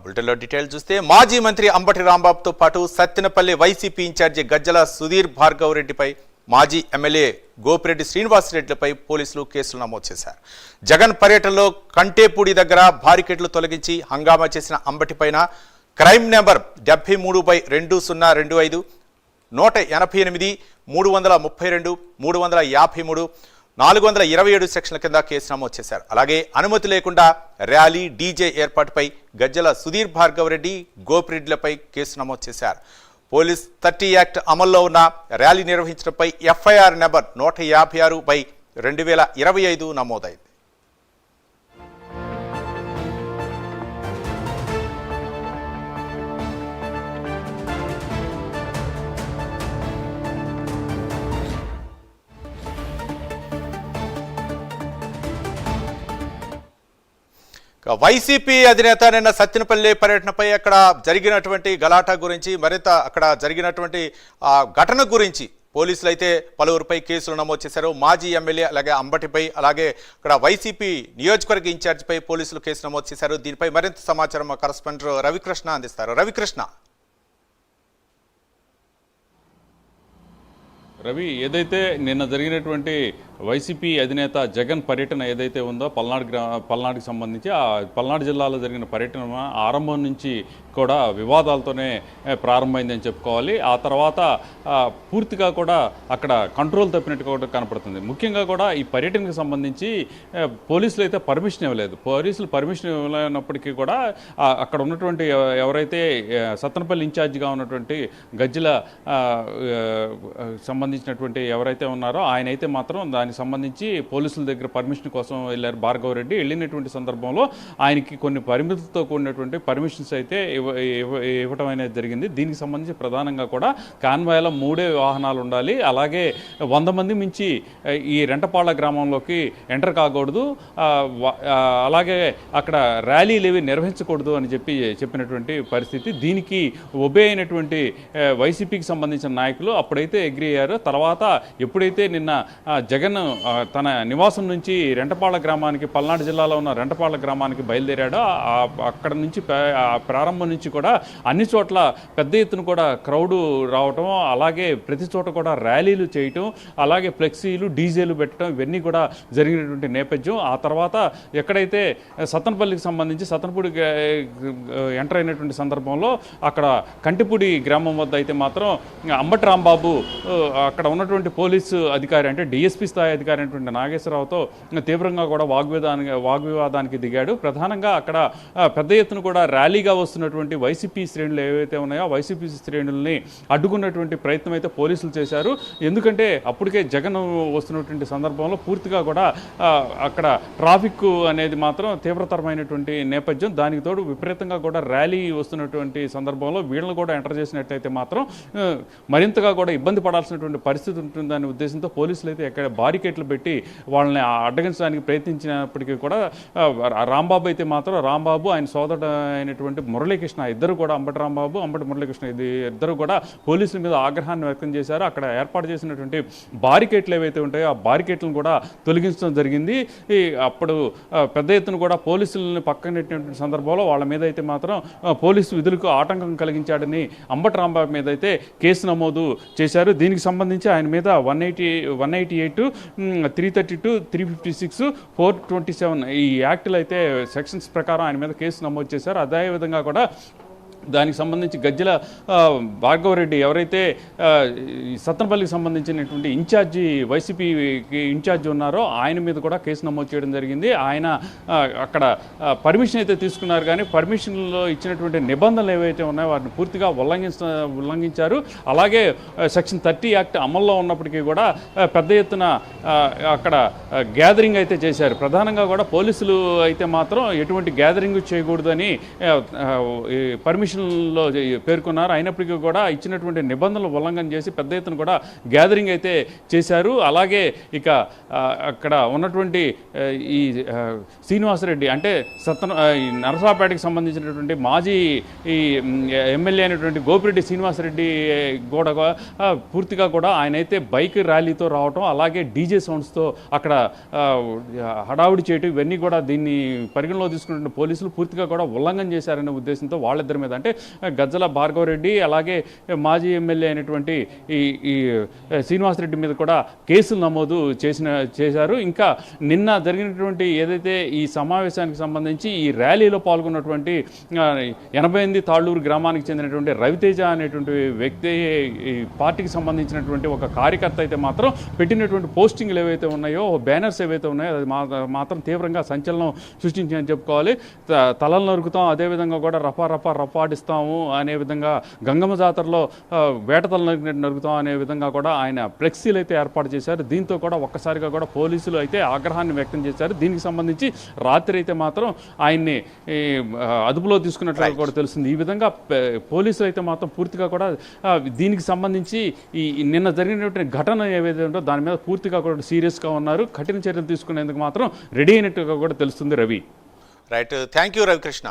బులెటిన్లో డీటెయిల్ చూస్తే మాజీ మంత్రి అంబటి రాంబాబుతో పాటు సత్తెనపల్లి వైసీపీ ఇన్ఛార్జి గజ్జల సుధీర్ భార్గవ్ రెడ్డిపై మాజీ ఎమ్మెల్యే గోపిరెడ్డి శ్రీనివాసరెడ్డిపై పోలీసులు కేసులు నమోదు చేశారు. జగన్ పర్యటనలో కంటేపూడి దగ్గర బారికేడ్లు తొలగించి హంగామా చేసిన అంబటిపైన క్రైమ్ నెంబర్ 73/2025 188 332 353 427 సెక్షన్ల కింద కేసు నమోదు చేశారు. అలాగే అనుమతి లేకుండా ర్యాలీ డీజే ఏర్పాటుపై గజ్జల సుధీర్ భార్గవ్ రెడ్డి గోపిరెడ్డిలపై కేసు నమోదు చేశారు. పోలీస్ 30 యాక్ట్ అమల్లో ఉన్న ర్యాలీ నిర్వహించడంపై ఎఫ్ఐఆర్ నెంబర్ 156/2025 నమోదైంది. వైసీపీ అధినేత నిన్న సత్తెనపల్లి పర్యటనపై అక్కడ జరిగినటువంటి గలాటా గురించి మరింత అక్కడ జరిగినటువంటి ఘటన గురించి పోలీసులు అయితే పలువురిపై కేసులు నమోదు చేశారు. మాజీ ఎమ్మెల్యే అలాగే అంబటిపై అలాగే అక్కడ వైసీపీ నియోజకవర్గ ఇన్ఛార్జిపై పోలీసులు కేసు నమోదు చేశారు. దీనిపై మరింత సమాచారం మా కరెస్పాండెంట్ రవికృష్ణ అందిస్తారు. రవికృష్ణ, రవి, ఏదైతే నిన్న జరిగినటువంటి వైసీపీ అధినేత జగన్ పర్యటన ఏదైతే ఉందో పల్నాడుకి సంబంధించి ఆ పల్నాడు జిల్లాలో జరిగిన పర్యటన ఆరంభం నుంచి కూడా వివాదాలతోనే ప్రారంభమైందని చెప్పుకోవాలి. ఆ తర్వాత పూర్తిగా కూడా అక్కడ కంట్రోల్ తప్పినట్టు కూడా కనపడుతుంది. ముఖ్యంగా కూడా ఈ పర్యటనకు సంబంధించి పోలీసులు అయితే పర్మిషన్ ఇవ్వలేదు. పోలీసులు పర్మిషన్ ఇవ్వలేనప్పటికీ కూడా అక్కడ ఉన్నటువంటి ఎవరైతే సత్తెనపల్లి ఇన్ఛార్జిగా ఉన్నటువంటి గజ్జల సంబంధించినటువంటి ఎవరైతే ఉన్నారో ఆయన అయితే మాత్రం దానికి సంబంధించి పోలీసుల దగ్గర పర్మిషన్ కోసం వెళ్ళారు. భార్గవ్ రెడ్డి వెళ్ళినటువంటి సందర్భంలో ఆయనకి కొన్ని పరిమితులతో కూడినటువంటి పర్మిషన్స్ అయితే ఇవ్వటం అనేది జరిగింది. దీనికి సంబంధించి ప్రధానంగా కూడా కాన్వాయ్లో 3 వాహనాలు ఉండాలి, అలాగే 100 మంది మించి ఈ రెంటపాళ్ళ గ్రామంలోకి ఎంటర్ కాకూడదు, అలాగే అక్కడ ర్యాలీలు ఏవి నిర్వహించకూడదు అని చెప్పినటువంటి పరిస్థితి. దీనికి ఒబే అయినటువంటి వైసీపీకి సంబంధించిన నాయకులు అప్పుడైతే అగ్రీ అయ్యారు. తర్వాత ఎప్పుడైతే నిన్న జగన్ తన నివాసం నుంచి రెంటపాళ్ళ గ్రామానికి, పల్నాడు జిల్లాలో ఉన్న రెంటపాళ్ళ గ్రామానికి బయలుదేరాడో అక్కడ నుంచి ప్రారంభం నుంచి కూడా అన్ని చోట్ల పెద్ద ఎత్తున కూడా క్రౌడు రావటం, అలాగే ప్రతి చోట కూడా ర్యాలీలు చేయటం, అలాగే ఫ్లెక్సీలు డీజేలు పెట్టడం, ఇవన్నీ కూడా జరిగినటువంటి నేపథ్యం. ఆ తర్వాత ఎక్కడైతే సత్తెనపల్లికి సంబంధించి సత్తెనపూడి ఎంటర్ అయినటువంటి సందర్భంలో అక్కడ కంటిపూడి గ్రామం వద్ద అయితే మాత్రం అంబటి రాంబాబు అక్కడ ఉన్నటువంటి పోలీసు అధికారి అంటే డిఎస్పీ స్థాయి అధికారి అయినటువంటి నాగేశ్వరరావుతో తీవ్రంగా కూడా వాగ్వివాదానికి దిగాడు. ప్రధానంగా అక్కడ పెద్ద ఎత్తున కూడా ర్యాలీగా వస్తున్నటువంటి వైసీపీ శ్రేణులు ఏవైతే ఉన్నాయో వైసీపీ శ్రేణుల్ని అడ్డుకున్నటువంటి ప్రయత్నం అయితే పోలీసులు చేశారు. ఎందుకంటే అప్పటికే జగన్ వస్తున్నటువంటి సందర్భంలో పూర్తిగా కూడా అక్కడ ట్రాఫిక్ అనేది మాత్రం తీవ్రతరమైనటువంటి నేపథ్యం. దానికి తోడు విపరీతంగా కూడా ర్యాలీ వస్తున్నటువంటి సందర్భంలో వీళ్ళని కూడా ఎంటర్ చేసినట్టయితే మాత్రం మరింతగా కూడా ఇబ్బంది పడాల్సినటువంటి పరిస్థితి ఉంటుందనే ఉద్దేశంతో పోలీసులు అయితే ఎక్కడ బారికేట్లు పెట్టి వాళ్ళని అడ్డగించడానికి ప్రయత్నించినప్పటికీ కూడా రాంబాబు అయితే మాత్రం రాంబాబు ఆయన సోదరుడు అయినటువంటి మురళీకృష్ణ ఇద్దరు కూడా అంబటి రాంబాబు అంబటి మురళీకృష్ణ ఇద్దరు కూడా పోలీసుల మీద ఆగ్రహాన్ని వ్యక్తం చేశారు. అక్కడ ఏర్పాటు చేసినటువంటి బారికేట్లు ఏవైతే ఉంటాయో ఆ బారికేట్లను కూడా తొలగించడం జరిగింది. అప్పుడు పెద్ద ఎత్తున కూడా పోలీసులను పక్కన నెట్టినటువంటి సందర్భంలో వాళ్ళ మీద అయితే మాత్రం పోలీసు విధులకు ఆటంకం కలిగించాడని అంబటి రాంబాబు మీద అయితే కేసు నమోదు చేశారు. దీనికి సంబంధించి ఆయన మీద 188, 332, 356, 427 ఈ యాక్టులు అయితే సెక్షన్స్ ప్రకారం ఆయన మీద కేసు నమోదు చేశారు. అదేవిధంగా కూడా దానికి సంబంధించి గజ్జల భార్గవ్ రెడ్డి ఎవరైతే సత్తెనపల్లికి సంబంధించినటువంటి ఇన్ఛార్జి వైసీపీకి ఇన్ఛార్జి ఉన్నారో ఆయన మీద కూడా కేసు నమోదు చేయడం జరిగింది. ఆయన అక్కడ పర్మిషన్ అయితే తీసుకున్నారు, కానీ పర్మిషన్లో ఇచ్చినటువంటి నిబంధనలు ఏవైతే ఉన్నాయో వాటిని పూర్తిగా ఉల్లంఘించారు. అలాగే సెక్షన్ 30 యాక్ట్ అమల్లో ఉన్నప్పటికీ కూడా పెద్ద ఎత్తున అక్కడ గ్యాదరింగ్ అయితే చేశారు. ప్రధానంగా కూడా పోలీసులు అయితే మాత్రం ఎటువంటి గ్యాదరింగ్ చేయకూడదని పర్మిషన్ పర్మిషన్లో పేర్కొన్నారు. అయినప్పటికీ కూడా ఇచ్చినటువంటి నిబంధనలు ఉల్లంఘన చేసి పెద్ద ఎత్తున కూడా గ్యాదరింగ్ అయితే చేశారు. అలాగే ఇక అక్కడ ఉన్నటువంటి ఈ శ్రీనివాసరెడ్డి అంటే ఈ నరసాపేటకి సంబంధించినటువంటి మాజీ ఈ ఎమ్మెల్యే అయినటువంటి గోపిరెడ్డి శ్రీనివాసరెడ్డి కూడా పూర్తిగా కూడా ఆయనైతే బైక్ ర్యాలీతో రావటం, అలాగే డీజే సౌండ్స్తో అక్కడ హడావుడి చేయటం, ఇవన్నీ కూడా దీన్ని పరిగణలో తీసుకున్న పోలీసులు పూర్తిగా కూడా ఉల్లంఘన చేశారనే ఉద్దేశంతో వాళ్ళిద్దరి మీద అంటే గజ్జల భార్గవరెడ్డి అలాగే మాజీ ఎమ్మెల్యే అయినటువంటి ఈ శ్రీనివాసరెడ్డి మీద కూడా కేసులు నమోదు చేశారు. ఇంకా నిన్న జరిగినటువంటి ఏదైతే ఈ సమావేశానికి సంబంధించి ఈ ర్యాలీలో పాల్గొన్నటువంటి 88 తాళ్ళూరు గ్రామానికి చెందినటువంటి రవితేజ అనేటువంటి వ్యక్తి ఈ పార్టీకి సంబంధించినటువంటి ఒక కార్యకర్త అయితే మాత్రం పెట్టినటువంటి పోస్టింగ్లు ఏవైతే ఉన్నాయో, బ్యానర్స్ ఏవైతే ఉన్నాయో అది మాత్రం తీవ్రంగా సంచలనం సృష్టించాయని చెప్పుకోవాలి. తలలు నరుకుతాం, అదేవిధంగా కూడా రఫాడిస్తాము అనే విధంగా గంగమ్మ జాతరలో వేటతల నరుకుతాం అనే విధంగా కూడా ఆయన ఫ్లెక్సీలు అయితే ఏర్పాటు చేశారు. దీంతో కూడా ఒక్కసారిగా కూడా పోలీసులు అయితే ఆగ్రహాన్ని వ్యక్తం చేశారు. దీనికి సంబంధించి రాత్రి అయితే మాత్రం ఆయన్ని అదుపులో తీసుకున్నట్లుగా కూడా తెలుస్తుంది. ఈ విధంగా పోలీసులు అయితే మాత్రం పూర్తిగా కూడా దీనికి సంబంధించి ఈ నిన్న జరిగినటువంటి ఘటన ఏవైతే ఉందో దాని మీద పూర్తిగా కూడా సీరియస్గా ఉన్నారు. కఠిన చర్యలు తీసుకునేందుకు మాత్రం రెడీ అయినట్టుగా కూడా తెలుస్తుంది. Ravi, right, thank you Ravikrishna.